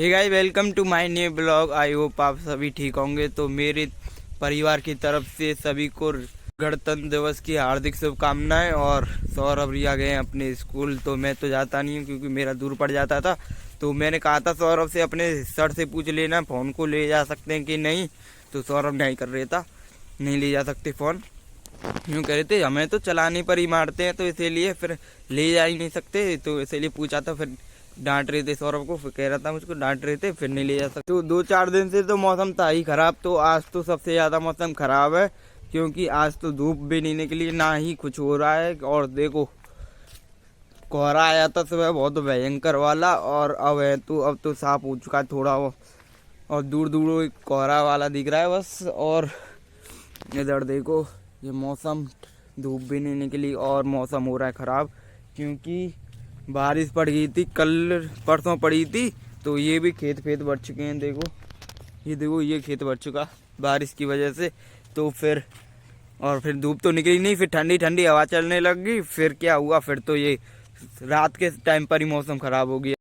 Hey guys, welcome to my new blog. I hope आप सभी ठीक होंगे। तो मेरे परिवार की तरफ से सभी को गणतंत्र दिवस की हार्दिक शुभकामनाएं। और सौरभ रिया गए अपने स्कूल, तो मैं तो जाता नहीं हूँ क्योंकि मेरा दूर पड़ जाता था। तो मैंने कहा था सौरभ से अपने सर से पूछ लेना फ़ोन को ले जा सकते हैं कि नहीं, तो सौरभ नहीं कर रहा था, नहीं ले जा सकते फ़ोन। यूँ कह रहे थे हमें तो चलाने पर ही मारते हैं, तो इसीलिए फिर ले जा ही नहीं सकते, तो इसीलिए पूछा था। फिर डांट रहे थे सौरभ को, फिर कह रहा था मुझको डांट रहे थे, फिर नहीं ले जा सकते। तो 2-4 दिन से तो मौसम था ही खराब, तो आज तो सबसे ज़्यादा मौसम खराब है क्योंकि आज तो धूप भी नहीं निकली, ना ही कुछ हो रहा है। और देखो कोहरा आया था सुबह बहुत भयंकर वाला, और अब तो साफ हो चुका है थोड़ा वो, और दूर दूर कोहरा वाला दिख रहा है बस। और इधर देखो ये मौसम, धूप भी नहीं निकली और मौसम हो रहा है ख़राब क्योंकि बारिश पड़ गई थी, कल परसों पड़ी थी। तो ये भी खेत भर चुके हैं। देखो ये खेत भर चुका बारिश की वजह से। तो फिर धूप तो निकली नहीं, फिर ठंडी ठंडी हवा चलने लग गई। फिर क्या हुआ, फिर तो ये रात के टाइम पर ही मौसम ख़राब हो गया।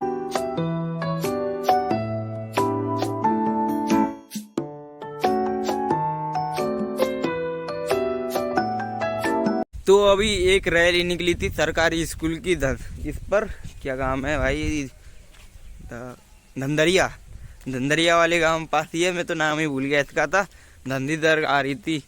तो अभी एक रैली निकली थी सरकारी स्कूल की, इस पर क्या गांव है भाई, धंधरिया वाले गांव पास ही है, मैं तो नाम ही भूल गया इसका। था धंधीधर आ रही थी,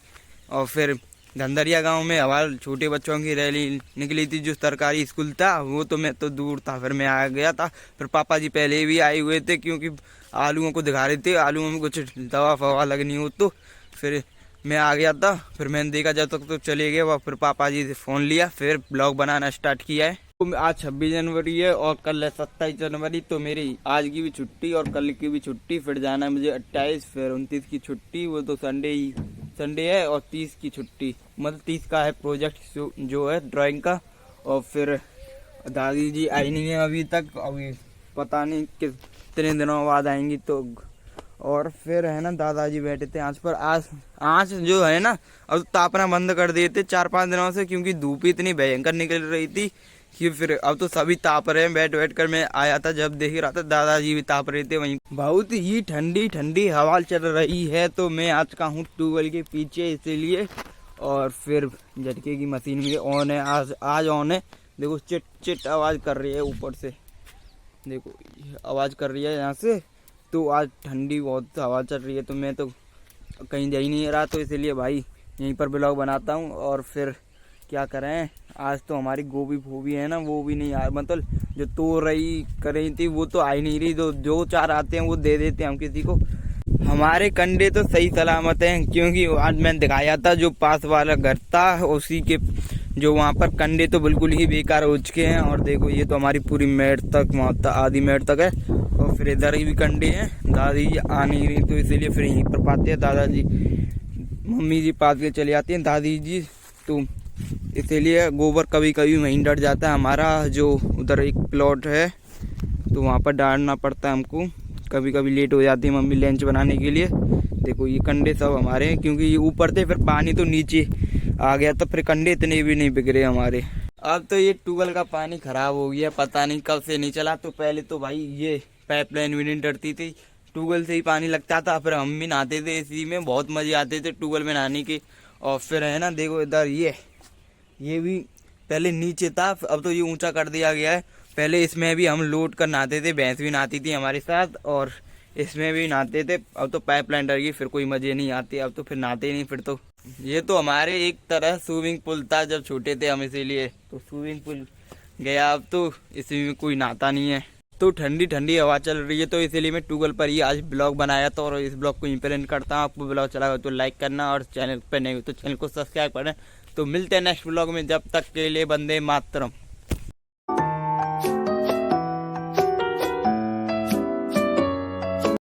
और फिर धंधरिया गांव में हमारे छोटे बच्चों की रैली निकली थी। जो सरकारी स्कूल था वो तो मैं तो दूर था, फिर मैं आ गया था। फिर पापा जी पहले भी आए हुए थे क्योंकि आलूओं को दिखा रहे थे, आलूओं में कुछ दवा फवा लगनी हो, तो फिर मैं आ गया था। फिर मैंने देखा जब तक तो चले गए वह, फिर पापा जी से फ़ोन लिया, फिर ब्लॉग बनाना स्टार्ट किया है। तो आज 26 जनवरी है और कल है 27 जनवरी। तो मेरी आज की भी छुट्टी और कल की भी छुट्टी, फिर जाना है मुझे 28, फिर 29 की छुट्टी, वो तो संडे है। और 30 की छुट्टी, मतलब 30 का है प्रोजेक्ट जो है ड्राइंग का। और फिर दादी जी आई नहीं है अभी तक, अभी पता नहीं कितने दिनों बाद आएंगी। तो और फिर है ना दादाजी बैठे थे आँच पर। आज जो है ना अब तापना बंद कर दिए थे 4-5 दिनों से, क्योंकि धूप इतनी भयंकर निकल रही थी कि फिर अब तो सभी ताप रहे हैं। बैठ कर मैं आया था, जब देख रहा था दादाजी भी ताप रहे थे वहीं। बहुत ही ठंडी ठंडी हवा चल रही है। तो मैं आज का हूँ ट्यूबवेल के पीछे, इसीलिए। और फिर झटके की मशीन भी ऑन है, आज ऑन है। देखो चिट चिट आवाज़ कर रही है ऊपर से, देखो आवाज़ कर रही है यहाँ से। तो आज ठंडी बहुत हवा चल रही है, तो मैं तो कहीं जा ही नहीं रहा, तो इसलिए भाई यहीं पर ब्लॉग बनाता हूँ। और फिर क्या करें, आज तो हमारी गोभी फूबी है ना, वो भी नहीं आ, मतलब जो तो कर रही थी वो तो आई नहीं रही। तो जो 4 आते हैं वो दे देते हैं हम किसी को। हमारे कंडे तो सही सलामत हैं क्योंकि आज मैंने दिखाया था जो पास वाला घर था उसी के, जो वहाँ पर कंडे तो बिल्कुल ही बेकार हो चुके हैं। और देखो ये तो हमारी पूरी मेड़ तक, वहाँ आधी मेड़ तक है। और फिर इधर ही भी कंडे हैं। दादी जी आ नहीं रही, तो इसीलिए फिर यहीं पर पाते हैं दादाजी, मम्मी जी पास के चले आती हैं दादी जी। तो इसीलिए गोबर कभी कभी वहीं डर जाता है हमारा, जो उधर एक प्लॉट है तो वहाँ पर डालना पड़ता है हमको। कभी कभी लेट हो जाती है मम्मी लंच बनाने के लिए। देखो ये कंडे सब हमारे हैं क्योंकि ये ऊपर थे, फिर पानी तो नीचे आ गया, तो फिर कंडे इतने भी नहीं बिगड़े हमारे। अब तो ये ट्यूबवेल का पानी खराब हो गया, पता नहीं कब से नहीं चला। तो पहले तो भाई ये पाइपलाइन भी नहीं डरती थी, ट्यूबवेल से ही पानी लगता था। फिर हम भी नहाते थे इसी में, बहुत मजे आते थे ट्यूबवेल में नहाने के। और फिर है ना देखो इधर ये भी पहले नीचे था, अब तो ये ऊंचा कर दिया गया है। पहले इसमें भी हम लोड कर नहाते थे, भैंस भी नहाती थी हमारे साथ, और इसमें भी नहाते थे। अब तो पाइपलाइन डर गई, फिर कोई मजे नहीं आते, अब तो फिर नहाते नहीं। फिर तो ये तो हमारे एक तरह स्विमिंग पूल था जब छोटे थे हम, इसीलिए तो स्विमिंग पूल गया, अब तो इसमें कोई नहाता नहीं है। तो ठंडी ठंडी हवा चल रही है, तो इसीलिए मैं ट्यूबवेल पर ही आज ब्लॉग बनाया था। और इस ब्लॉग को इम्प्लेंट करता हूँ। आपको ब्लॉग चला हो तो लाइक करना, और चैनल पर नहीं हो तो चैनल को सब्सक्राइब करना। तो मिलते हैं नेक्स्ट ब्लॉग में, जब तक के लिए वंदे मातरम।